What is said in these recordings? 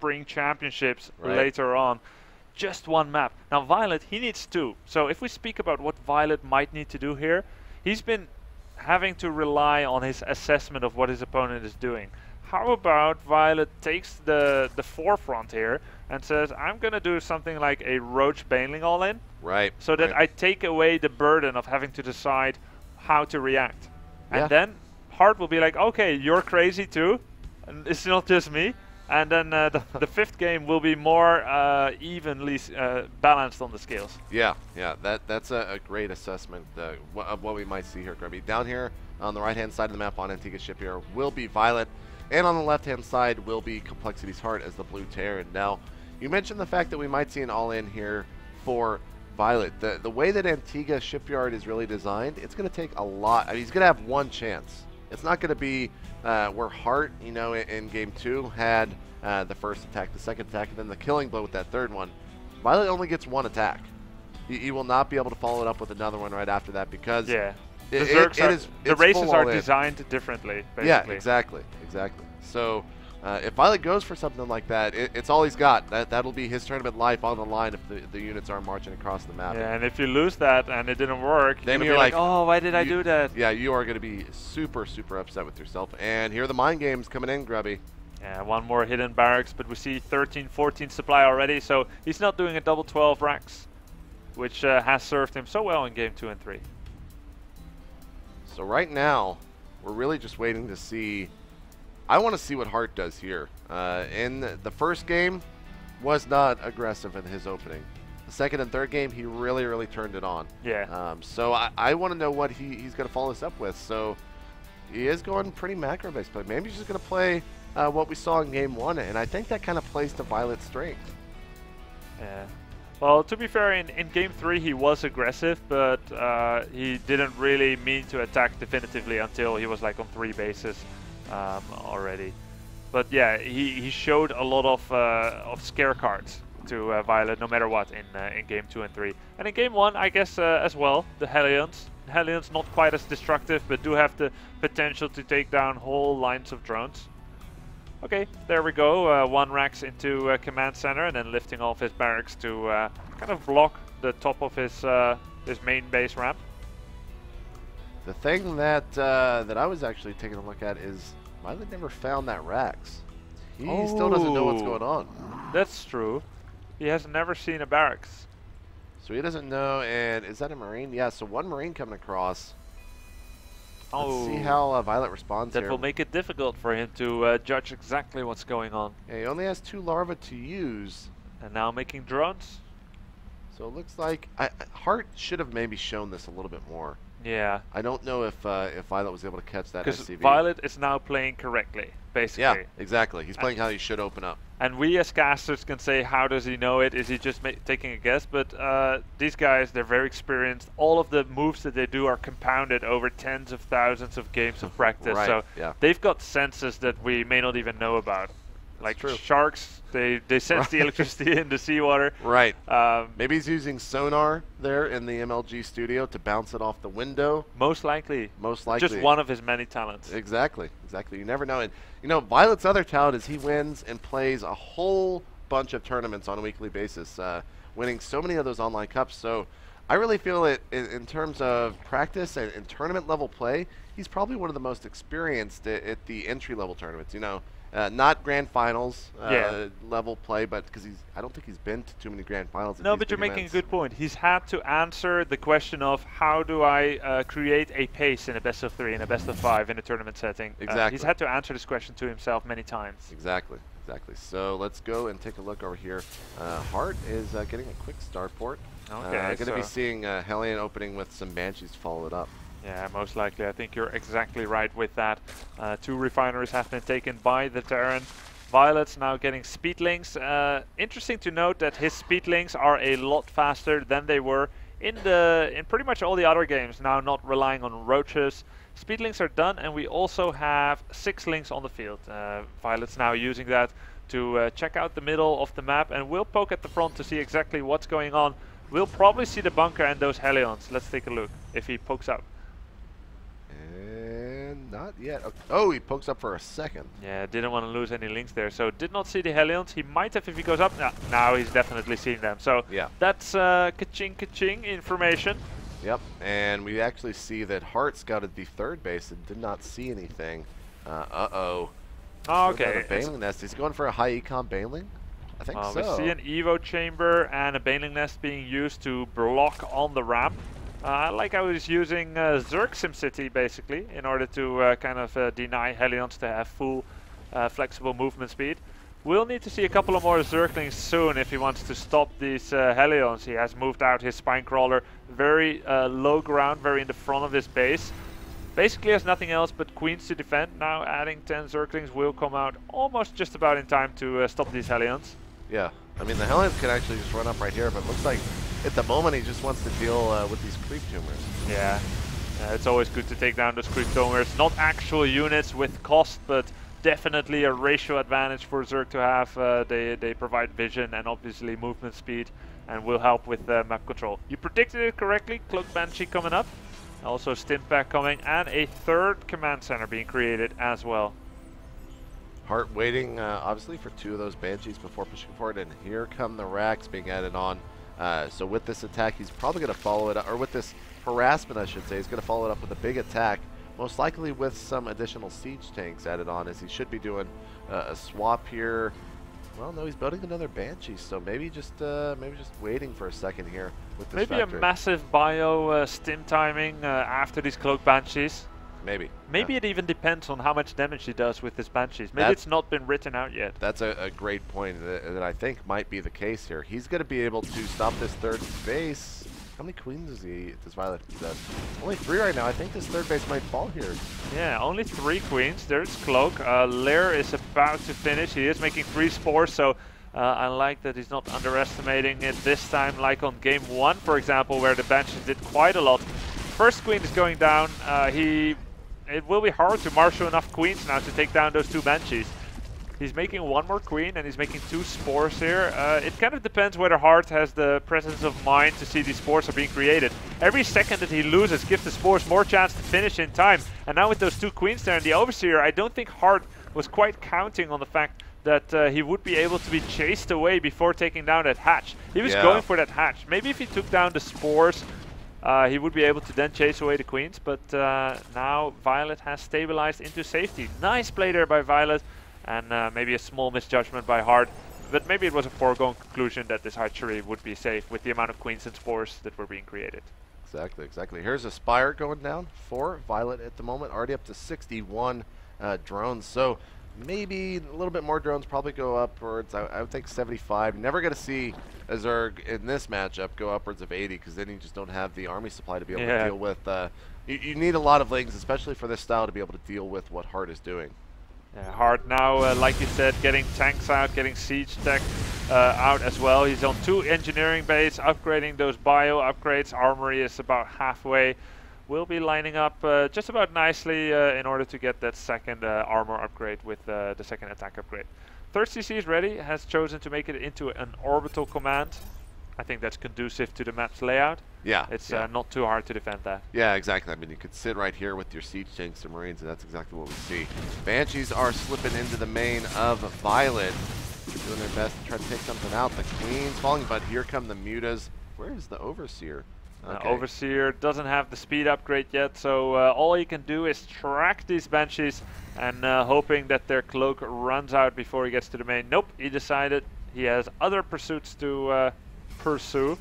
Spring Championships later on. Just one map. Now Violet, he needs two. So if we speak about what Violet might need to do here, he's been having to rely on his assessment of what his opponent is doing. How about Violet takes the forefront here and says, I'm going to do something like a Roach Baneling all-in. Right. So that I take away the burden of having to decide how to react. And then Hart will be like, okay, you're crazy too. And it's not just me. And then the fifth game will be more evenly balanced on the scales. Yeah, that's a great assessment of what we might see here, Grubby. Down here on the right-hand side of the map on Antigua Shipyard will be Violet, and on the left-hand side will be Complexity's Heart as the blue Terran. Now, you mentioned the fact that we might see an all-in here for Violet. The way that Antigua Shipyard is really designed, it's going to take a lot. I mean, he's going to have one chance. It's not going to be where Hart, you know, in game 2 had the first attack, the second attack, and then the killing blow with that third one. Violet only gets one attack. He will not be able to follow it up with another one right after that because the it's races are designed differently, basically. Yeah, exactly. So if Violet goes for something like that, it's all he's got. That'll be his tournament life on the line if the units aren't marching across the map. Yeah, and if you lose that and it didn't work, then you're like, oh, why did I do that? Yeah, you are going to be super, super upset with yourself. And here are the mind games coming in, Grubby. Yeah, one more hidden barracks, but we see 13, 14 supply already, so he's not doing a double 12 racks, which has served him so well in game 2 and 3. So right now, we're really just waiting to see. I want to see what Hart does here. In the first game, was not aggressive in his opening. The second and third game, he really, really turned it on. Yeah. So I want to know what he's going to follow this up with. So he is going pretty macro-based, but maybe he's just going to play what we saw in game 1, and I think that kind of plays to Violet's strength. Yeah. Well, to be fair, in game 3 he was aggressive, but he didn't really mean to attack definitively until he was like on 3 bases already. But yeah, he showed a lot of scare cards to Violet no matter what in game 2 and 3. And in game 1, I guess as well, the Hellions. Hellions not quite as destructive, but do have the potential to take down whole lines of drones. Okay, there we go. One racks into command center and then lifting off his barracks to kind of block the top of his main base ramp. The thing that that I was actually taking a look at is Violet never found that racks. He still doesn't know what's going on. That's true. He has never seen a barracks. So he doesn't know, and is that a Marine? Yeah, so one Marine coming across. Let's see how Violet responds here. That will make it difficult for him to judge exactly what's going on. Yeah, he only has 2 larvae to use. And now making drones. So it looks like Hart should have maybe shown this a little bit more. Yeah. I don't know if Violet was able to catch that SCV. Because Violet is now playing correctly, basically. Yeah, exactly. He's playing how he should open up. And we as casters can say, how does he know it? Is he just taking a guess? But these guys, they're very experienced. All of the moves that they do are compounded over tens of thousands of games of practice. Right, so yeah. they've got senses that we may not even know about. Like sharks, they sense the electricity in the seawater. Right. Maybe he's using sonar there in the MLG studio to bounce it off the window. Most likely. Most likely. Just one of his many talents. Exactly. You never know. And you know, Violet's other talent is he wins and plays a whole bunch of tournaments on a weekly basis, winning so many of those online cups. So I really feel it in terms of practice and tournament level play, he's probably one of the most experienced at the entry level tournaments. You know. Not grand finals level play, but because I don't think he's been to too many grand finals. No, but you're making a good point. He's had to answer the question of how do I create a pace in a best of 3 and a best of 5 in a tournament setting. Exactly. He's had to answer this question to himself many times. Exactly. So let's go and take a look over here. Hart is getting a quick starport. Okay. Going to be seeing Hellion opening with some Banshees to follow it up. Yeah, most likely. I think you're exactly right with that. 2 refineries have been taken by the Terran. Violet's now getting speedlings. Interesting to note that his speedlings are a lot faster than they were in pretty much all the other games. Now not relying on roaches. Speedlings are done, and we also have 6 links on the field. Violet's now using that to check out the middle of the map, and we'll poke at the front to see exactly what's going on. We'll probably see the bunker and those Hellions. Let's take a look if he pokes up. And Not yet. Oh, he pokes up for a second. Yeah, didn't want to lose any links there, so did not see the Hellions. He might have if he goes up. Now he's definitely seen them. So yeah, that's ka-ching information. Yep, and we actually see that Hart scouted the third base and did not see anything. Uh-oh. Oh, okay. A Baneling Nest. He's going for a high econ Baneling? I think so. We see an Evo chamber and a Baneling Nest being used to block on the ramp. Like I was using Zerg SimCity basically in order to kind of deny Hellions to have full flexible movement speed. We'll need to see a couple of more Zerglings soon if he wants to stop these Hellions. He has moved out his Spinecrawler very low ground, very in the front of his base. Basically has nothing else but Queens to defend. Now adding 10 Zerglings will come out almost just about in time to stop these Hellions. Yeah, I mean the Hellions can actually just run up right here, but it looks like at the moment he just wants to deal with these creep tumors. Yeah, it's always good to take down those creep tumors. Not actual units with cost, but definitely a ratio advantage for Zerg to have. They provide vision and obviously movement speed and will help with map control. You predicted it correctly. Cloak Banshee coming up. Also Stimpak coming and a third command center being created as well. Hart waiting obviously for 2 of those Banshees before pushing forward, and here come the racks being added on. So with this attack he's probably going to follow it up, or with this harassment I should say, he's going to follow it up with a big attack. Most likely with some additional siege tanks added on, as he should be doing a swap here. Well, no, he's building another Banshee, so maybe just waiting for a second here with this Maybe factory. A massive bio stim timing after these Cloak Banshees. Maybe. Maybe it even depends on how much damage he does with his Banshees. Maybe it's not been written out yet. That's a great point that I think might be the case here. He's going to be able to stop this third base. How many queens does Violet possess? Only 3 right now. I think this third base might fall here. Yeah, only 3 queens. There's Cloak. Lair is about to finish. He is making 3 spores, so I like that he's not underestimating it this time, like on game 1, for example, where the Banshees did quite a lot. First queen is going down. It will be hard to marshal enough queens now to take down those 2 Banshees. He's making 1 more queen and he's making 2 spores here. It kind of depends whether Hart has the presence of mind to see these spores are being created. Every second that he loses gives the spores more chance to finish in time. And now with those 2 queens there and the Overseer, I don't think Hart was quite counting on the fact that he would be able to be chased away before taking down that hatch. He was going for that hatch. Maybe if he took down the spores, he would be able to then chase away the queens. But now Violet has stabilized into safety. Nice play there by Violet. And maybe a small misjudgment by Hart, but maybe it was a foregone conclusion that this hatchery would be safe with the amount of queens and spores that were being created. Exactly. Here's a Spire going down for Violet at the moment, already up to 61 drones. So maybe a little bit more drones probably go upwards. I would think 75. Never going to see a Zerg in this matchup go upwards of 80, because then you just don't have the army supply to be able to deal with. You need a lot of lings, especially for this style, to be able to deal with what Hart is doing. Yeah, Hart now, like you said, getting tanks out, getting siege tech out as well. He's on 2 engineering bays, upgrading those bio upgrades. Armory is about halfway. We'll be lining up just about nicely in order to get that second armor upgrade with the second attack upgrade. Third CC is ready, has chosen to make it into an orbital command. I think that's conducive to the map's layout. Yeah. It's not too hard to defend that. Yeah, exactly. I mean, you could sit right here with your siege tanks and marines, and that's exactly what we see. Banshees are slipping into the main of Violet, doing their best to try to take something out. The queen's falling, but here come the mutas. Where is the Overseer? Okay. Overseer doesn't have the speed upgrade yet, so all he can do is track these Banshees and hoping that their cloak runs out before he gets to the main. Nope, he decided he has other pursuits to pursue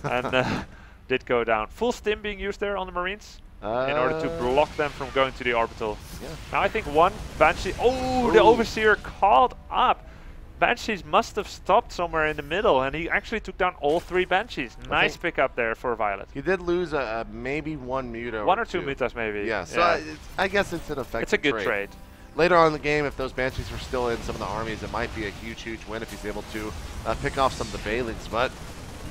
and did go down. Full stim being used there on the Marines in order to block them from going to the orbital. Yeah. Now I think 1 Banshee. Oh, the Overseer caught up. Banshees must have stopped somewhere in the middle, and he actually took down all 3 Banshees. Nice pickup there for Violet. He did lose maybe 1 muta. 1 or 2 mutas maybe. Yeah, so I guess it's an effective It's a good trade. Later on in the game, if those Banshees were still in some of the armies, it might be a huge win if he's able to pick off some of the Bailings. But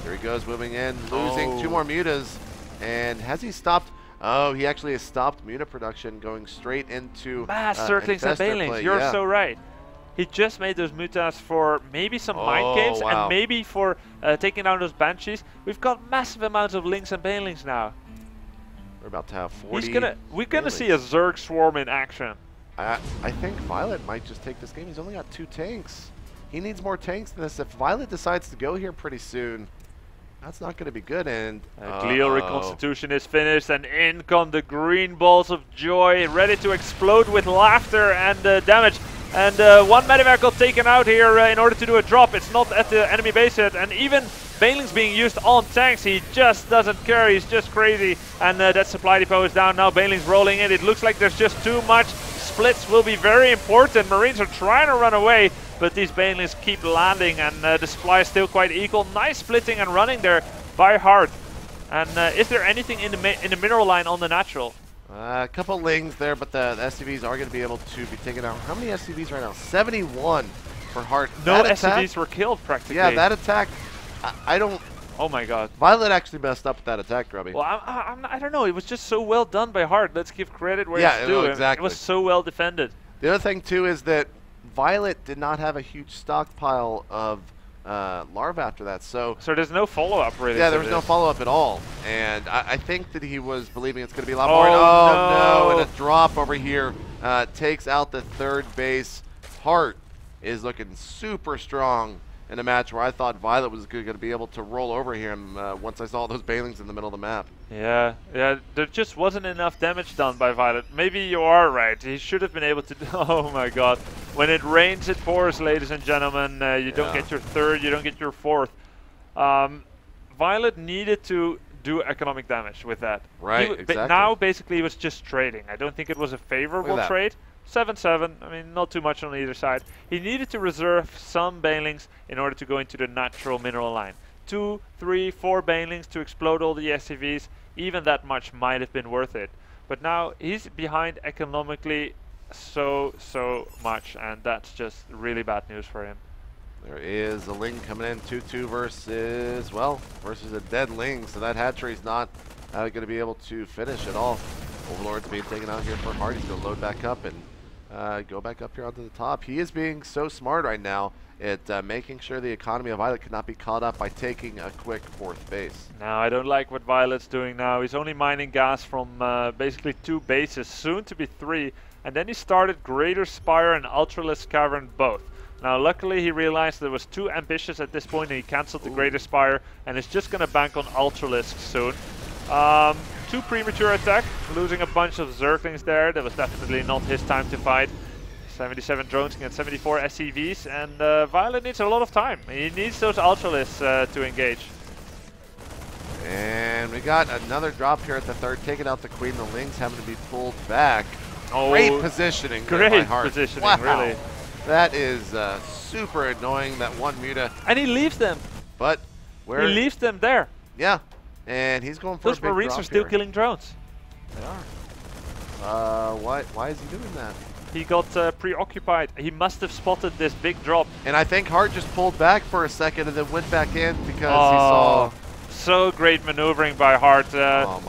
here he goes, moving in, losing 2 more mutas. And has he stopped? Oh, he actually has stopped muta production, going straight into Mass Zerglings and Bailings. You're so right. He just made those mutas for maybe some mind games and maybe for taking down those Banshees. We've got massive amounts of Lings and Banelings now. We're about to have 40. We're gonna see a Zerg swarm in action. I think Violet might just take this game. He's only got 2 tanks. He needs more tanks than this. If Violet decides to go here pretty soon, that's not going to be good. And Glial Reconstitution is finished, and in come the green balls of joy, ready to explode with laughter and damage. And one medivac got taken out here in order to do a drop. It's not at the enemy base yet, and even Baneling's being used on tanks. He just doesn't care. He's just crazy. And that supply depot is down now. Baneling's rolling in. It looks like there's just too much. Splits will be very important. Marines are trying to run away, but these Banelings keep landing, and the supply is still quite equal. Nice splitting and running there by Hard. And is there anything in the mineral line on the natural? A couple lings there, but the SCVs are going to be able to be taken out. How many SCVs right now? 71 for Hard. No SCVs were killed practically. Yeah, that attack, I don't... Oh my god. Violet actually messed up with that attack, Grubby. Well, I don't know. It was just so well done by Hard. Let's give credit where it's due. Exactly. It was so well defended. The other thing, too, is that Violet did not have a huge stockpile of larvae after that. So there's no follow-up, really. Yeah, there was no follow-up at all. And I think that he was believing it's going to be a lot oh, more. Oh, no. And a drop over here takes out the third base. Hart is looking super strong in a match where I thought Violet was going to be able to roll over him once I saw those Banelings in the middle of the map. Yeah, there just wasn't enough damage done by Violet. Maybe you are right. He should have been able to. Oh my god. When it rains, it pours, ladies and gentlemen. You don't get your third, you don't get your fourth. Violet needed to do economic damage with that. Right, exactly. Now, basically, he was just trading. I don't think it was a favorable trade. 7-7, I mean, not too much on either side. He needed to reserve some Banelings in order to go into the natural mineral line. 2, 3, 4 Banelings to explode all the SCVs. Even that much might have been worth it. But now he's behind economically so much, and that's just really bad news for him. There is a Ling coming in, 2-2 versus, well, versus a dead Ling, so that hatchery's not going to be able to finish at all. Overlord's being taken out here for Hard. He's going to load back up and go back up here onto the top. He is being so smart right now at making sure the economy of Violet cannot be caught up by taking a quick fourth base. Now, I don't like what Violet's doing now. He's only mining gas from basically 2 bases, soon to be 3, and then he started Greater Spire and Ultralisk Cavern both. Now, luckily, he realized that it was too ambitious at this point, and he cancelled the Greater Spire, and is just going to bank on Ultralisk soon. Too premature attack, losing a bunch of Zerglings there. That was definitely not his time to fight. 77 drones against 74 SCVs, and Violet needs a lot of time. He needs those Ultralisks to engage. And we got another drop here at the third, taking out the Queen. The Lings having to be pulled back. Oh, great positioning. Great positioning, really. That is super annoying, that one Muta. And he leaves them. But where? He leaves them there. Yeah. And he's going for those Marines are still killing drones. They are. Why is he doing that? He got preoccupied. He must have spotted this big drop. And I think Hart just pulled back for a second and then went back in because he saw... So great maneuvering by Hart.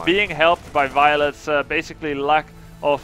Being helped by Violet's basically lack of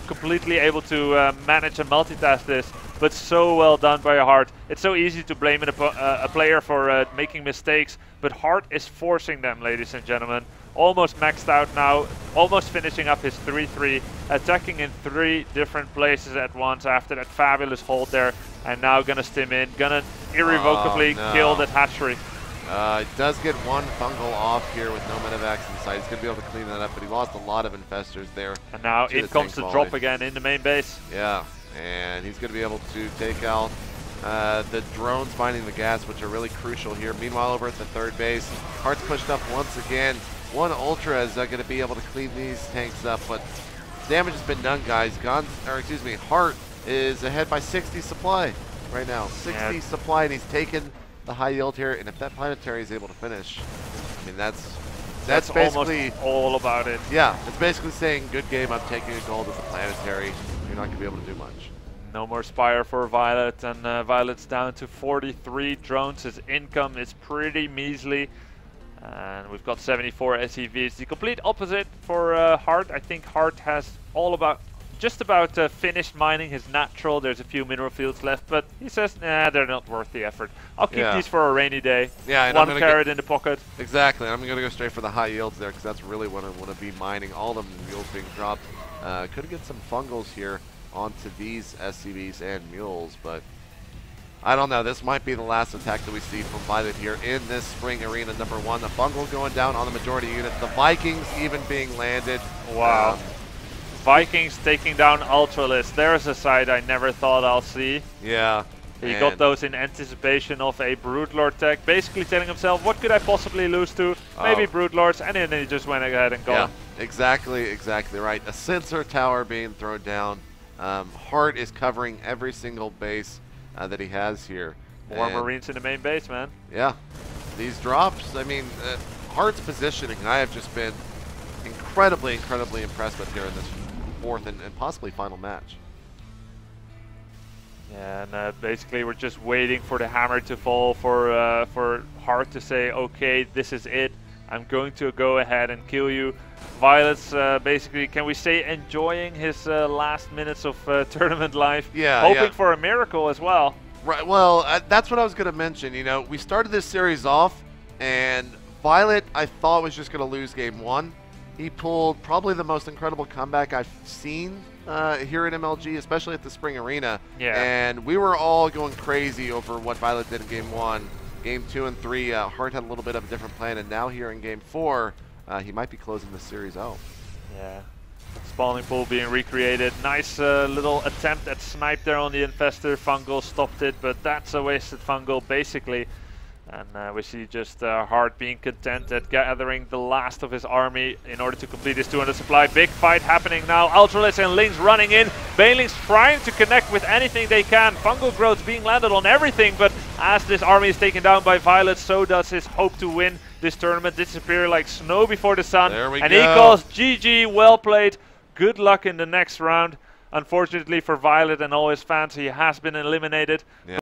completely able to manage and multitask this. But so well done by Hart. It's so easy to blame a player for making mistakes, but Hart is forcing them, ladies and gentlemen. Almost maxed out now, almost finishing up his 3-3, attacking in 3 different places at once after that fabulous hold there, and now gonna stim in, gonna irrevocably kill that hatchery. He does get one fungal off here with no medevacs inside. He's gonna be able to clean that up, but he lost a lot of infestors there. And now in comes the drop again in the main base. Yeah. And he's going to be able to take out the drones mining the gas, which are really crucial here. Meanwhile, over at the third base, Hart's pushed up once again. One Ultra is going to be able to clean these tanks up, but damage has been done, guys. Hart is ahead by 60 supply right now. 60 supply, and he's taken the high yield here. And if that planetary is able to finish, I mean, that's basically almost all about it. Yeah, it's basically saying, good game, I'm taking a gold with the planetary. You're not going to be able to do much. No more Spire for Violet, and Violet's down to 43 drones. His income is pretty measly, and we've got 74 SCVs. The complete opposite for Hart. I think Hart has all about just about finished mining his natural. There's a few mineral fields left, but he says, nah, they're not worth the effort. I'll keep these for a rainy day. Yeah, and one carrot in the pocket. Exactly. I'm going to go straight for the high yields there because that's really what I want to be mining. All the mules being dropped. Could get some fungals here onto these SCVs and mules, but I don't know. This might be the last attack that we see from Violet here in this Spring Arena #1. The fungal going down on the majority unit. The Vikings even being landed. Wow. Vikings taking down Ultralisk. There's a side I never thought I'll see. Yeah. He got those in anticipation of a Broodlord tech, basically telling himself, what could I possibly lose to? Maybe Broodlords, and then he just went ahead and got him. Exactly right. A sensor tower being thrown down. Hart is covering every single base that he has here. More Marines in the main base, man. Yeah. These drops, I mean, Hart's positioning, I have just been incredibly impressed with here in this fourth and possibly final match. Yeah, and basically we're just waiting for the hammer to fall, for Hart to say, okay, this is it. I'm going to go ahead and kill you. Violet's basically, can we say, enjoying his last minutes of tournament life? Yeah, hoping for a miracle as well. Right. Well, that's what I was going to mention. You know, we started this series off, and Violet, I thought, was just going to lose game 1. He pulled probably the most incredible comeback I've seen here in MLG, especially at the Spring Arena. Yeah. And we were all going crazy over what Violet did in game 1. Game 2 and 3, Hart had a little bit of a different plan, and now here in game 4, he might be closing the series out. Yeah. Spawning pool being recreated. Nice little attempt at snipe there on the Infestor. Fungal stopped it, but that's a wasted Fungal, basically. And we see just Hart being content at gathering the last of his army in order to complete his 200 supply. Big fight happening now. Ultralisk and Lynx running in. Banelings trying to connect with anything they can. Fungal growth being landed on everything, but as this army is taken down by Violet, so does his hope to win this tournament disappear like snow before the sun. There we and go. he calls GG, well played. Good luck in the next round. Unfortunately for Violet and all his fans, he has been eliminated. Yeah.